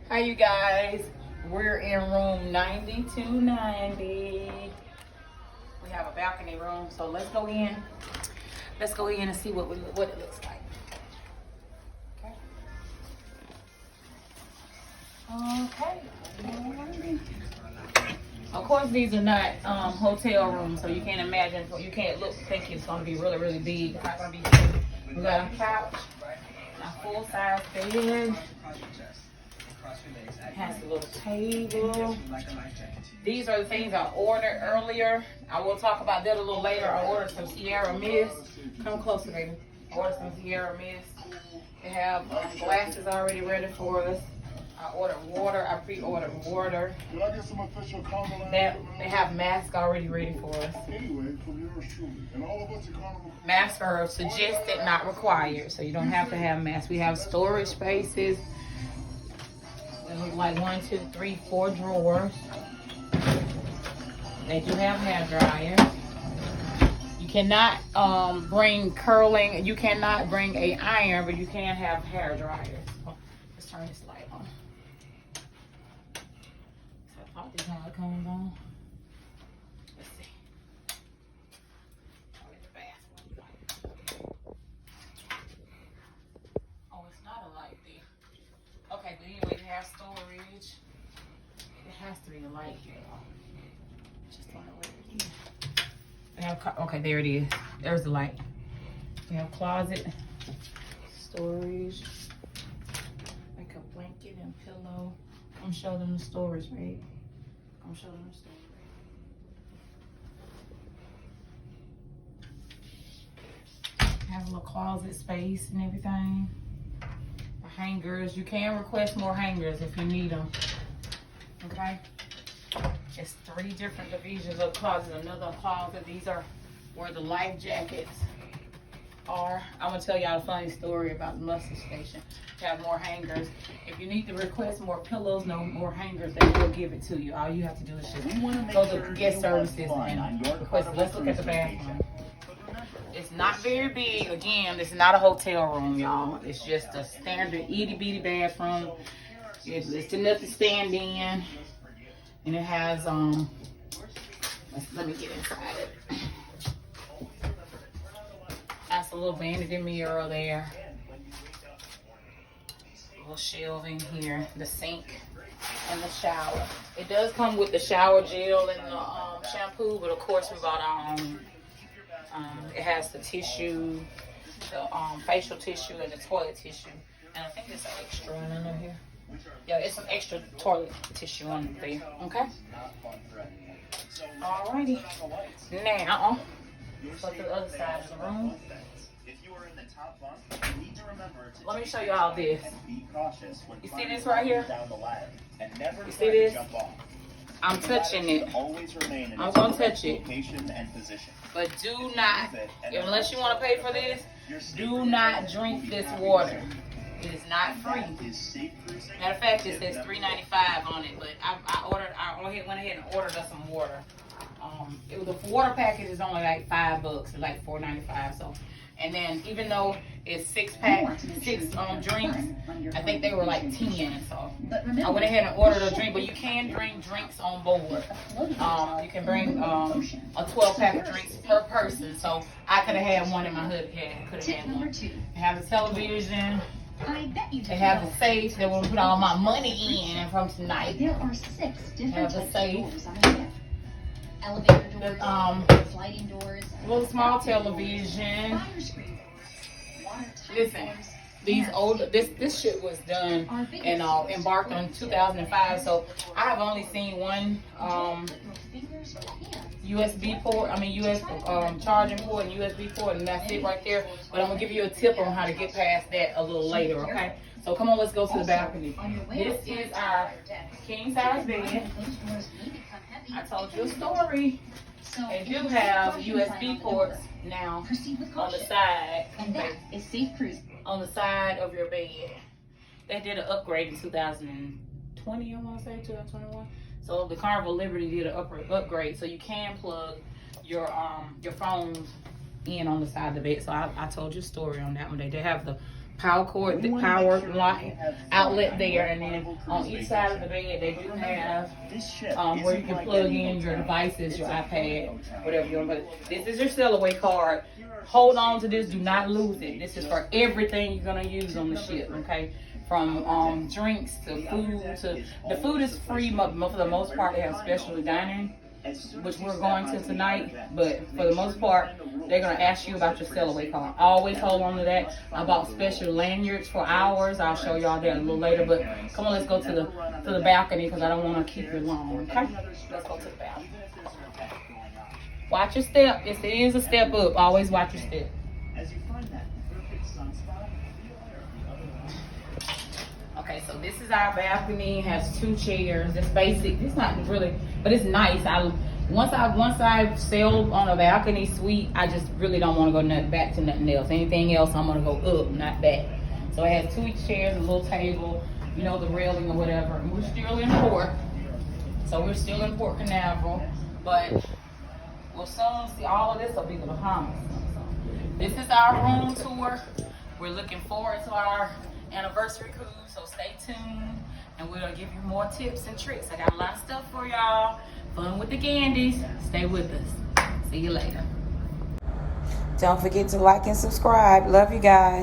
Hi, you guys. We're in room 9290. We have a balcony room, so let's go in. Let's go in and see what it looks like. Okay. Okay. Of course, these are not hotel rooms, so you can't imagine. You can't think it's going to be really, really big. It's not going to be big. We got a couch, a full-size bed. It has a little table. These are the things I ordered earlier. I will talk about that a little later. I ordered some Sierra Mist. Come closer, baby. I ordered some Sierra Mist. They have glasses already ready for us. I ordered water. I pre-ordered water. Can I get some official Carnival? They have masks already ready for us. Anyway, from yours truly. And all of us at Carnival. Masks are suggested, not required. So you don't have to have masks. We have storage spaces. They look like 1, 2, 3, 4 drawers. They do have hair dryers. You cannot bring curling. You cannot bring a iron, but you can have hair dryers. Oh, let's turn this light on. So I thought this light comes on. Let's see. Oh, it's a bathroom light. Oh, it's not a light there. Okay, but anyway, they have storage. It has to be a light here. Just don't know where it is. They have, okay, there it is. There's the light. We have closet, storage, like a blanket and pillow. I'm show them the storage, right? I'm show them the storage. Have a little closet space and everything. Hangers. You can request more hangers if you need them. Okay. It's 3 different divisions of closet. Another closet. These are where the life jackets are. I'm gonna tell y'all a funny story about the muster station. They have more hangers. If you need to request more pillows, no more hangers, they will give it to you. All you have to do is just go to guest services and request it. Let's look at the bathroom. It's not very big. Again, this is not a hotel room, y'all. It's just a standard itty bitty bathroom. It's enough to stand in. And it has, let me get inside it. That's a little vanity mirror there. A little shelving here. The sink and the shower. It does come with the shower gel and the shampoo, but of course we bought our own. It has the tissue, the facial tissue, and the toilet tissue. And I think there's an extra one under here. Yeah, it's some extra toilet tissue on there. Okay? Alrighty. Now, go to the other side of the room. Let me show you all this. You see this right here? You see this? I'm touching it. I'm going to touch it. But do not, unless you want to pay for this, do not drink this water. It is not free. Matter of fact, it says $3.95 on it, but I went ahead and ordered us some water. The water package is only like $5. It's like $4.95. So, and then even though it's 6 drinks, I think they were like 10. So I went ahead and ordered a drink, but you can bring drinks on board. You can bring a 12-pack of drinks per person. So I could have had one in my hood. Yeah, could have had one. I have a television. They have the safe that we'll put all my money in from tonight. There are 6 different types of doors on the elevator doors, sliding doors, little small television. Listen, these old this shit was done and embarked on 2005. So I have only seen one USB port, US charging port and USB port, and that's it right there. But I'm gonna give you a tip on how to get past that a little later, okay? So come on, let's go to the balcony. This is our king size bed. I told you a story. They do have USB ports now on the side. and that is safe cruising. On the side of your bed. They did an upgrade in 2020, I want to say, 2021. So the Carnival Liberty did an upgrade, so you can plug your phone in on the side of the bed. So I told you a story on that one. They have the power cord, the power light outlet there, and then on each side of the bed they do have where you can plug in your devices, your iPad, whatever you want to put. This is your sell-away card. Hold on to this. Do not lose it. This is for everything you're gonna use on the ship. Okay, from drinks to food. To the food is free for the most part. They have special dining, which we're going to tonight, but for the most part, they're gonna ask you about your sell-away card. Always hold on to that. I bought special lanyards for ours. I'll show y'all that a little later, but come on, let's go to the balcony because I don't want to keep you long, okay? Let's go to the balcony. Watch your step. It is a step up. Always watch your step. Okay, so this is our balcony. It has 2 chairs. It's basic. It's not really, but it's nice. Once I've sailed on a balcony suite, I just really don't want to go back to nothing else. Anything else, I'm gonna go up, not back. So it has 2 chairs, a little table, you know, the railing or whatever. And we're still in port, so we're still in Port Carnival, but we'll soon see all of this will be the Bahamas. So this is our room tour. We're looking forward to our anniversary cruise, so stay tuned and we'll give you more tips and tricks. I got a lot of stuff for y'all. Fun with the candies. Stay with us. See you later. Don't forget to like and subscribe. Love you guys.